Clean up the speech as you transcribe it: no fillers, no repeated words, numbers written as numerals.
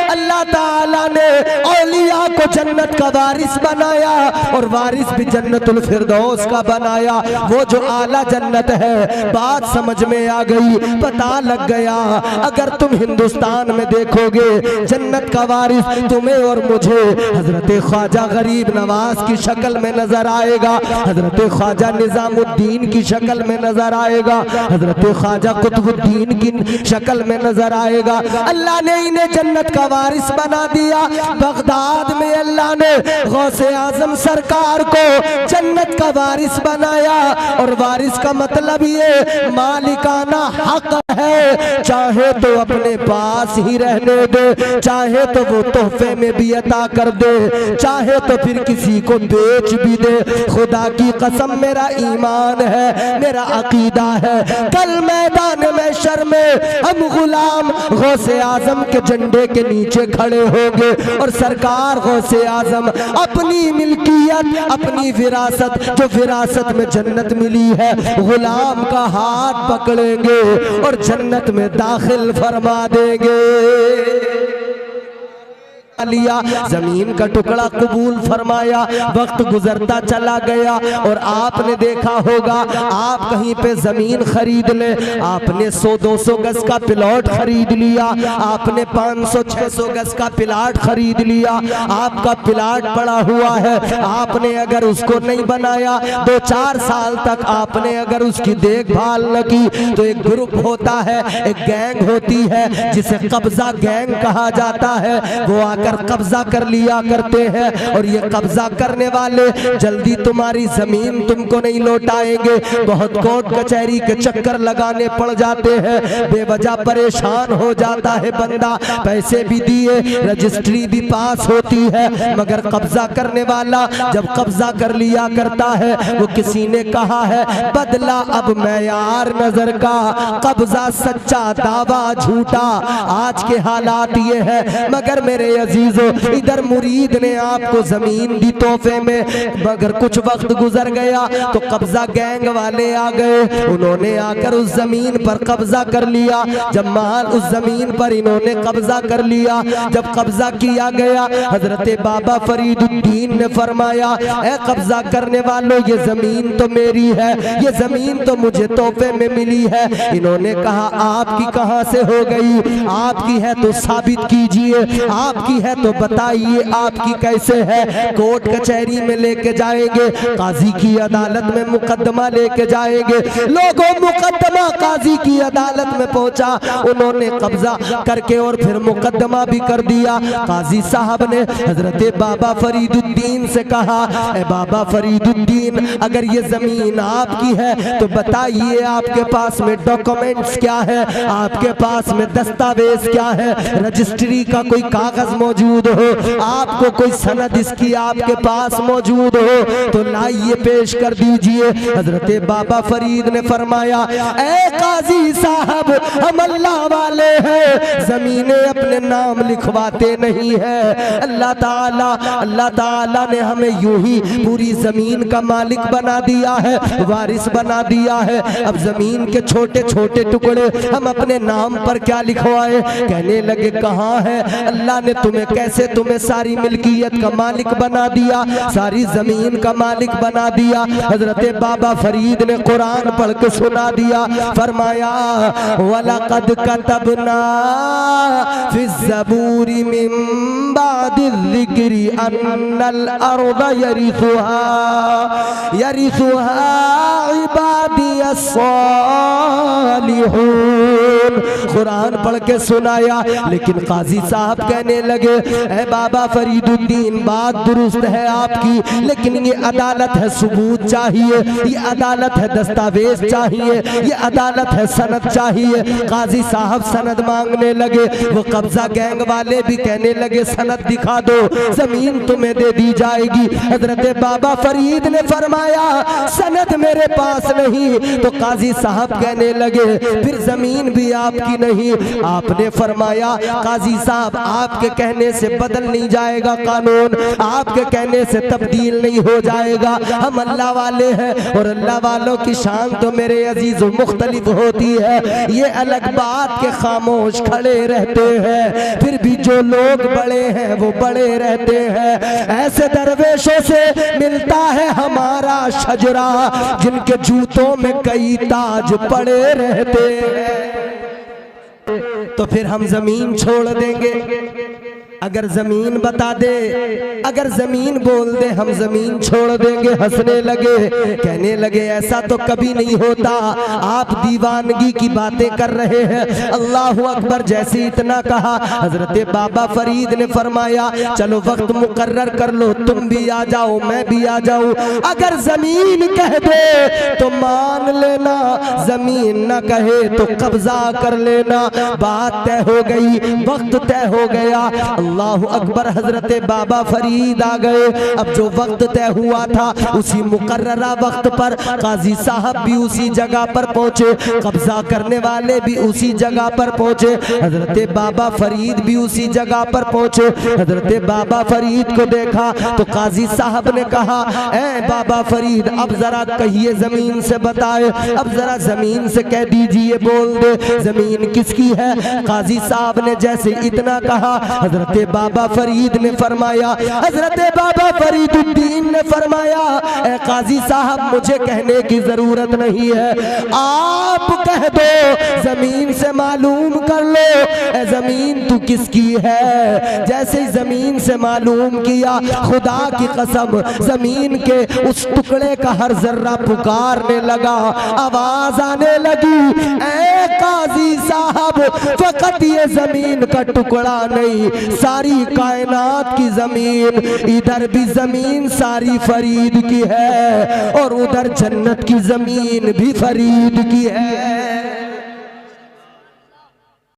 अल्लाह ताला ने औलिया को जन्नत का वारिस बनाया और वारिस भी जन्नतुल फिरदौस का बनाया, वो जो आला जन्नत है। बात समझ में आ गई, पता लग गया। अगर तुम हिंदुस्तान में देखोगे जन्नत का वारिस तुम्हें और मुझे हजरत ख्वाजा गरीब नवाज की शक्ल में नजर आएगा, हजरत ख्वाजा निजामुद्दीन की शक्ल में नजर आएगा, हजरत ख्वाजा कुतुबुद्दीन की शक्ल में नजर आएगा। अल्लाह ने इन्हें जन्नत का वारिस बना दिया। बगदाद में अल्लाह ने गौसे आजम सरकार को जन्नत का वारिस बनाया। और वारिस का मतलब ये मालिकाना हक है, चाहे तो अपने पास ही रहने दे, चाहे तो वो तोहफे में भी अता कर दे, चाहे तो फिर किसी को बेच भी दे। खुदा की कसम मेरा ईमान है, मेरा अकीदा है, कल मैदान महशर में हम गुलाम गौसे आजम के झंडे के नीचे खड़े होंगे और सरकार गौसे आजम अपनी मिल्कियत, अपनी विरासत, जो विरासत में जन्नत मिली है, गुलाम का हाथ पकड़ेंगे और जन्नत में दाखिल फरमा देंगे। लिया, जमीन का टुकड़ा कबूल फरमाया। वक्त गुजरता चला गया और आपने देखा होगा, आप कहीं पे जमीन खरीद ले, आपने 100-200 गज का प्लॉट खरीद लिया, आपने 500-600 गज का प्लॉट खरीद लिया, आपका प्लॉट पड़ा हुआ है, आपने अगर उसको नहीं बनाया, 2-4 साल तक आपने अगर उसकी देखभाल न की, तो एक ग्रुप होता है, एक गैंग होती है जिसे कब्जा गैंग कहा जाता है, वो आकर कब्जा कर लिया करते हैं। और ये कब्जा करने वाले जल्दी तुम्हारी जमीन तुमको नहीं लौटाएंगे, बहुत कोर्ट कचहरी के चक्कर लगाने पड़ जाते हैं, बेवजह परेशान हो जाता है बंदा, पैसे भी दिए, रजिस्ट्री भी पास होती है, मगर कब्जा करने वाला जब कब्जा कर लिया करता है, वो किसी ने कहा है बदला अब मैयार नजर का, कब्जा सच्चा दावा झूठा। आज के हालात ये है, मगर मेरे इधर मुरीद ने आपको जमीन दी तोहफे में, मगर कुछ वक्त गुजर गया तो कब्जा गैंग वाले आ गए, उन्होंने आकर उस जमीन पर कब्जा कर लिया। जब माल उस जमीन पर इन्होंने कब्जा कर लिया, जब कब्जा किया गया, हजरत बाबा फरीदुद्दीन ने फरमाया, ए कब्जा करने वालों, ये जमीन तो मेरी है, ये जमीन तो मुझे तोहफे में मिली है। इन्होंने कहा आपकी कहां से हो गई, आपकी है तो साबित कीजिए, आपकी है तो बताइए आपकी कैसे है। कोर्ट कचहरी में लेके जाएंगे, काजी की अदालत में मुकदमा लेके जाएंगे। लोगों, मुकदमा काजी की अदालत में पहुंचा, उन्होंने कब्जा करके और फिर मुकदमा भी कर दिया। काजी साहब ने हजरत बाबा फरीदुद्दीन से कहा, ए बाबा फरीदुद्दीन, अगर ये जमीन आपकी है तो बताइए आपके पास में डॉक्यूमेंट्स क्या है, आपके पास में दस्तावेज क्या है, रजिस्ट्री का कोई कागज मौजूद हो, आपको कोई सनद इसकी आपके पास मौजूद हो तो लाइए पेश कर दीजिए। हजरत बाबा फरीद ने फरमाया, ए काजी साहब, हम अल्लाह वाले हैं, जमीनें अपने नाम लिखवाते नहीं है। अल्लाह ताला ने हमें यूं ही पूरी जमीन का मालिक बना दिया है, वारिस बना दिया है। अब जमीन के छोटे छोटे टुकड़े हम अपने नाम पर क्या लिखवाए। कहने लगे कहाँ है, अल्लाह ने तुम्हें कैसे तुम्हें सारी मिल्कियत का मालिक बना दिया, सारी जमीन का मालिक बना दिया। हजरत बाबा फरीद ने कुरान पढ़ के सुना दिया, फरमाया वलक़द कतबना फ़िज़्ज़बूरि मिन बादिज़्ज़िक्रि अन्नल अर्ज़ यरिथुहा इबादियस सालिहून। कुरान पढ़ के सुनाया, लेकिन काजी साहब कहने लगे, ए बाबा फरीदुद्दीन, बात दुरुस्त है आपकी, लेकिन ये अदालत है, सबूत चाहिए, ये अदालत है, दस्तावेज चाहिए, ये अदालत है, सनद चाहिए। काजी साहब सनद मांगने लगे, वो कब्जा गैंग वाले भी कहने लगे सनद दिखा दो, जमीन तुम्हें दे दी जाएगी। हजरत बाबा फरीद ने फरमाया सनद मेरे पास नहीं, तो काजी साहब कहने लगे फिर जमीन भी आपकी नहीं। आपने फरमाया काजी साहब आपके कहने कहने से बदल नहीं जाएगा कानून, आपके कहने से तब्दील नहीं हो जाएगा। हम अल्लाह वाले हैं और अल्लाह वालों की शान तो मेरे अजीज मुख्तलिफ होती है। ये अलग बात के खामोश खड़े रहते हैं, फिर भी जो लोग बड़े हैं वो बड़े रहते हैं। ऐसे दरवेशों से मिलता है हमारा शजरा जिनके जूतों में कई ताज पड़े रहते हैं। तो फिर हम जमीन छोड़ देंगे? अगर जमीन बता दे, अगर जमीन बोल दे हम जमीन छोड़ देंगे। हंसने लगे, कहने लगे ऐसा तो कभी नहीं होता, आप दीवानगी की बातें कर रहे हैं। अल्लाह अकबर। जैसे इतना कहा हजरत बाबा फरीद ने फरमाया चलो वक्त मुकर्रर कर लो, तुम भी आ जाओ मैं भी आ जाऊं। अगर जमीन कह दे तो मान लेना, जमीन न कहे तो कब्जा कर लेना। बात तय हो गई, वक्त तय हो गया। अल्लाह अकबर। हजरत बाबा फरीद आ गए। अब जो वक्त तय हुआ था उसी मुकर्ररा वक्त पर काजी साहब भी उसी जगह पर पहुंचे, कब्जा करने वाले भी उसी जगह पर पहुंचे, हजरत बाबा फरीद भी उसी जगह पर पहुंचे। हजरत बाबा फरीद को देखा तो काजी साहब ने कहा ऐ बाबा फरीद अब जरा कहिए, जमीन से बताए, अब जरा जमीन से कह दीजिए, बोल दे जमीन किसकी है। काजी साहब ने जैसे इतना कहा हजरत बाबा फरीद ने फरमाया, हजरत बाबा फरीदुद्दीन ने फरमाया ए काजी साहब मुझे कहने की जरूरत नहीं है, आप कह दो, जमीन से मालूम कर लो ए जमीन तू किसकी है। जैसे जमीन से मालूम किया, खुदा की कसम जमीन के उस टुकड़े का हर जर्रा पुकारने लगा, आवाज आने लगी ए काजी साहब फकत ये जमीन का टुकड़ा नहीं, सारी कायनात की जमीन, इधर भी जमीन सारी फरीद की है और उधर जन्नत की जमीन भी फरीद की है।